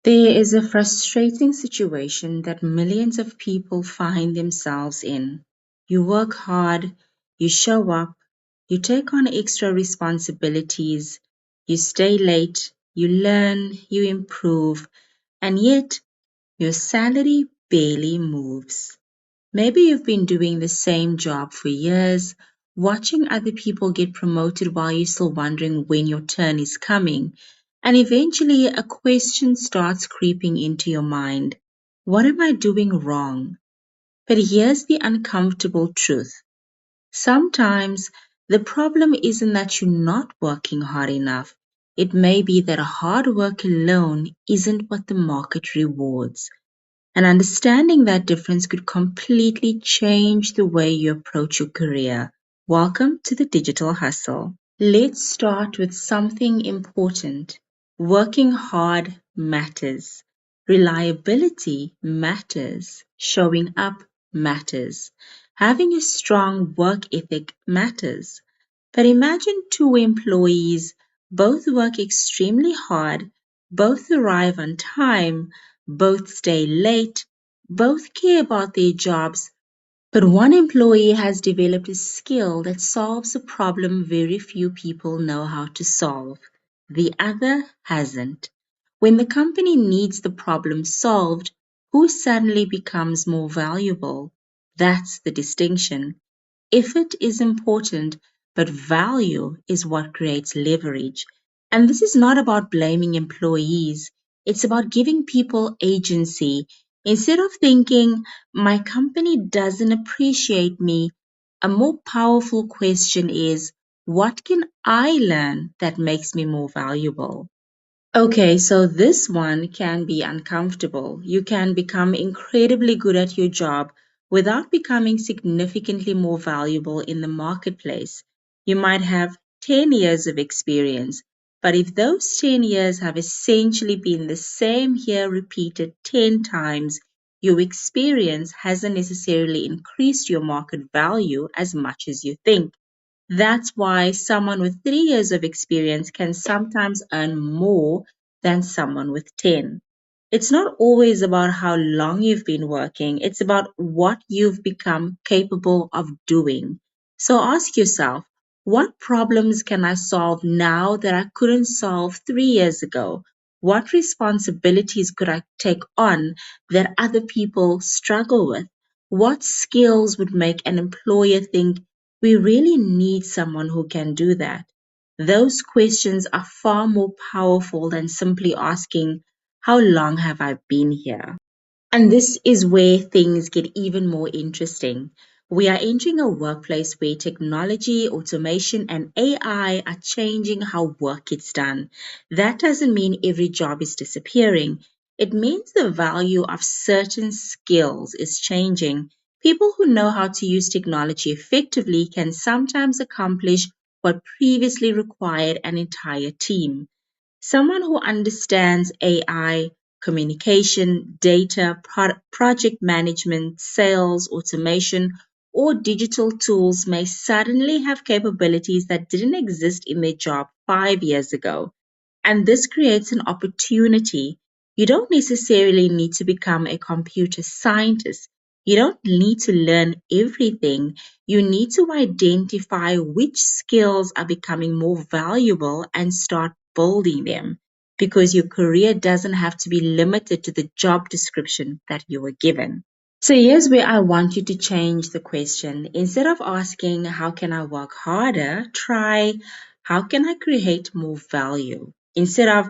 There is a frustrating situation that millions of people find themselves in. You work hard, you show up, you take on extra responsibilities, you stay late, you learn, you improve, and yet your salary barely moves. Maybe you've been doing the same job for years, watching other people get promoted while you're still wondering when your turn is coming. And eventually, a question starts creeping into your mind. What am I doing wrong? But here's the uncomfortable truth. Sometimes the problem isn't that you're not working hard enough. It may be that hard work alone isn't what the market rewards. And understanding that difference could completely change the way you approach your career. Welcome to the digital hustle. Let's start with something important. Working hard matters. Reliability matters. Showing up matters. Having a strong work ethic matters. But imagine two employees, both work extremely hard, both arrive on time, both stay late, both care about their jobs, but one employee has developed a skill that solves a problem very few people know how to solve. The other hasn't. When the company needs the problem solved, who suddenly becomes more valuable? That's the distinction. Effort is important, but value is what creates leverage. And this is not about blaming employees, it's about giving people agency. Instead of thinking, my company doesn't appreciate me, a more powerful question is, what can I learn that makes me more valuable? Okay, so this one can be uncomfortable. You can become incredibly good at your job without becoming significantly more valuable in the marketplace. You might have 10 years of experience, but if those 10 years have essentially been the same year repeated 10 times, your experience hasn't necessarily increased your market value as much as you think. That's why someone with 3 years of experience can sometimes earn more than someone with 10. It's not always about how long you've been working, it's about what you've become capable of doing. So ask yourself, what problems can I solve now that I couldn't solve 3 years ago? What responsibilities could I take on that other people struggle with? What skills would make an employer think we really need someone who can do that? Those questions are far more powerful than simply asking, how long have I been here? And this is where things get even more interesting. We are entering a workplace where technology, automation, and AI are changing how work gets done. That doesn't mean every job is disappearing. It means the value of certain skills is changing. People who know how to use technology effectively can sometimes accomplish what previously required an entire team. Someone who understands AI, communication, data, project management, sales, automation, or digital tools may suddenly have capabilities that didn't exist in their job 5 years ago. And this creates an opportunity. You don't necessarily need to become a computer scientist. You don't need to learn everything. You need to identify which skills are becoming more valuable and start building them, because your career doesn't have to be limited to the job description that you were given. So here's where I want you to change the question. Instead of asking, how can I work harder? Try, how can I create more value? Instead of,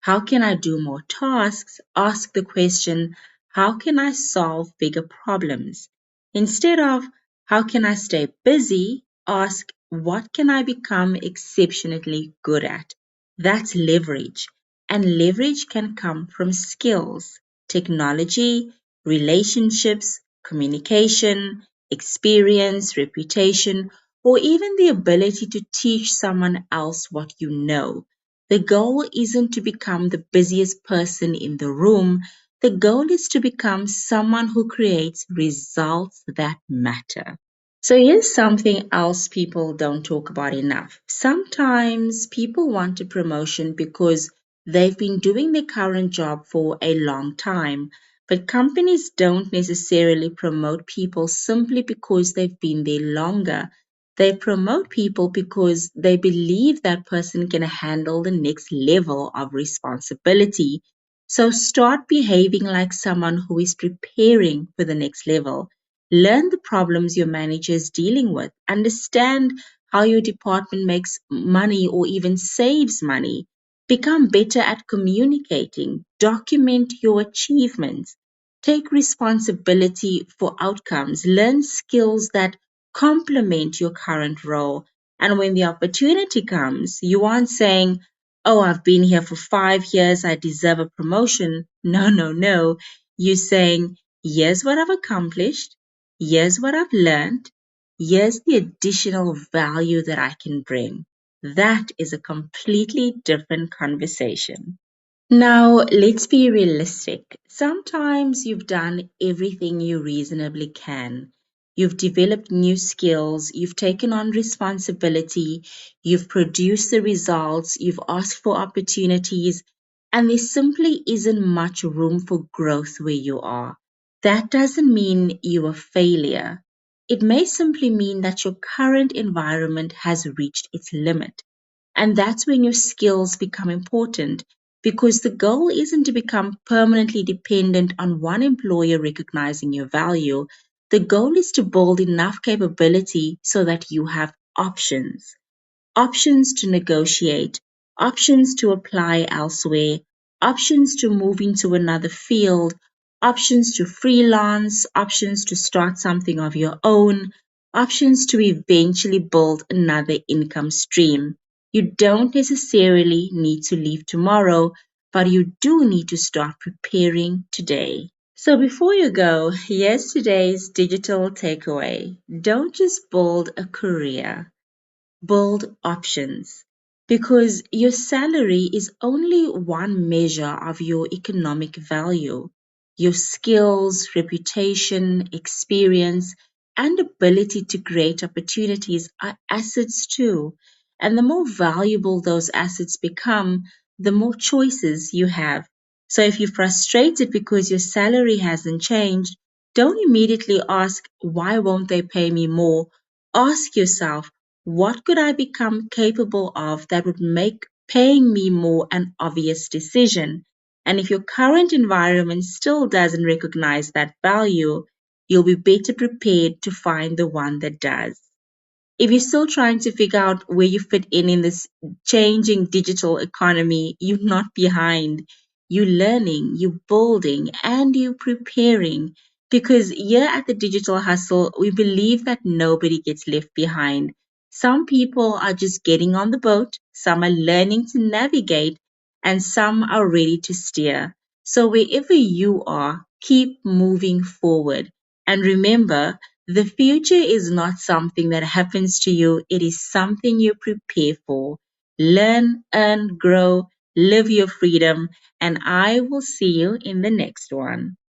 how can I do more tasks? Ask the question, how can I solve bigger problems? Instead of, how can I stay busy? Ask, what can I become exceptionally good at? That's leverage. And leverage can come from skills, technology, relationships, communication, experience, reputation, or even the ability to teach someone else what you know. The goal isn't to become the busiest person in the room. The goal is to become someone who creates results that matter. So here's something else people don't talk about enough. Sometimes people want a promotion because They've been doing their current job for a long time, but companies don't necessarily promote people simply because they've been there longer. They promote people because they believe that person can handle the next level of responsibility. So start behaving like someone who is preparing for the next level. Learn the problems your manager is dealing with. Understand how your department makes money or even saves money. Become better at communicating. Document your achievements. Take responsibility for outcomes. Learn skills that complement your current role. And when the opportunity comes, you aren't saying, oh, I've been here for 5 years, I deserve a promotion. No, no, no. You're saying, here's what I've accomplished. Here's what I've learned. Here's the additional value that I can bring. That is a completely different conversation. Now, let's be realistic. Sometimes you've done everything you reasonably can. You've developed new skills, you've taken on responsibility, you've produced the results, you've asked for opportunities, and there simply isn't much room for growth where you are. That doesn't mean you're a failure. It may simply mean that your current environment has reached its limit. And that's when your skills become important because the goal isn't to become permanently dependent on one employer recognizing your value. The goal is to build enough capability so that you have options. Options to negotiate, options to apply elsewhere, options to move into another field, options to freelance, options to start something of your own, options to eventually build another income stream. You don't necessarily need to leave tomorrow, but you do need to start preparing today. So before you go, here's today's digital takeaway. Don't just build a career, build options because your salary is only one measure of your economic value. Your skills, reputation, experience, and ability to create opportunities are assets too. And the more valuable those assets become, the more choices you have. So if you're frustrated because your salary hasn't changed, don't immediately ask, why won't they pay me more? Ask yourself, what could I become capable of that would make paying me more an obvious decision? And if your current environment still doesn't recognize that value, you'll be better prepared to find the one that does. If you're still trying to figure out where you fit in this changing digital economy, you're not behind. You're learning, you're building, and you're preparing. Because here at the Digital Hustle, we believe that nobody gets left behind. Some people are just getting on the boat, some are learning to navigate, and some are ready to steer. So wherever you are, keep moving forward. And remember, the future is not something that happens to you, it is something you prepare for. Learn, earn, grow, live your freedom, and I will see you in the next one.